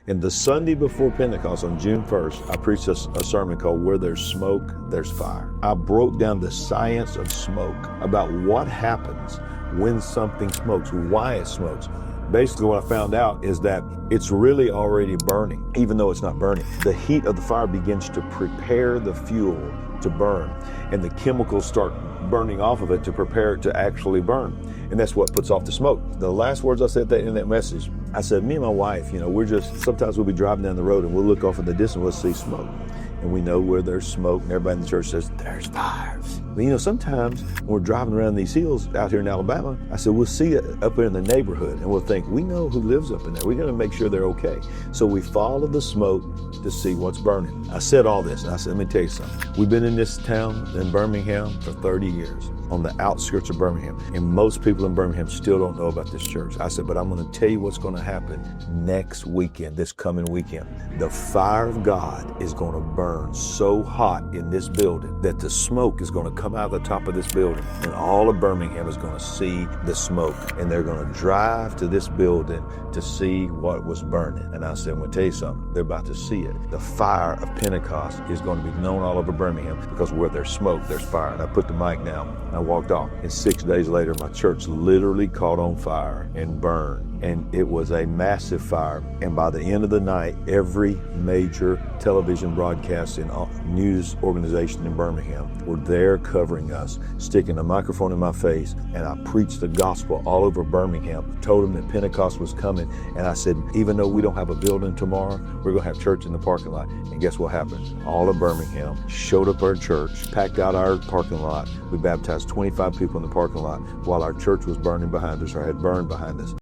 And the Sunday before Pentecost on June 1st, I preached a sermon called Where There's Smoke, There's Fire. I broke down the science of smoke, about what happens when something smokes, why it smokes. Basically, what I found out is that it's really already burning, even though it's not burning. The heat of the fire begins to prepare the fuel to burn, and the chemicals start burning off of it to prepare it to actually burn. And that's what puts off the smoke. The last words I said in that message, I said, me and my wife, sometimes we'll be driving down the road and we'll look off in the distance, we'll see smoke. And we know where there's smoke, and everybody in the church says, there's fire. But sometimes when we're driving around these hills out here in Alabama, I said, we'll see it up in the neighborhood, and we'll think, we know who lives up in there. We're gonna make sure they're okay. So we follow the smoke to see what's burning. I said all this, and I said, let me tell you something. We've been in this town in Birmingham for 30 years, on the outskirts of Birmingham, and most people in Birmingham still don't know about this church. I said, but I'm gonna tell you what's gonna happen next weekend, this coming weekend. The fire of God is gonna burn so hot in this building that the smoke is gonna come out of the top of this building, and all of Birmingham is gonna see the smoke, and they're gonna drive to this building to see what was burning. And I said, I'm gonna tell you something, they're about to see it. The fire of Pentecost is gonna be known all over Birmingham, because where there's smoke, there's fire. And I put the mic down, and I walked off. And 6 days later, my church literally caught on fire and burned. And it was a massive fire. And by the end of the night, every major television broadcast and news organization in Birmingham were there covering us, sticking a microphone in my face, and I preached the gospel all over Birmingham, told them that Pentecost was coming. And I said, even though we don't have a building tomorrow, we're gonna have church in the parking lot. And guess what happened? All of Birmingham showed up our church, packed out our parking lot. We baptized 25 people in the parking lot while our church was burning behind us, or had burned behind us.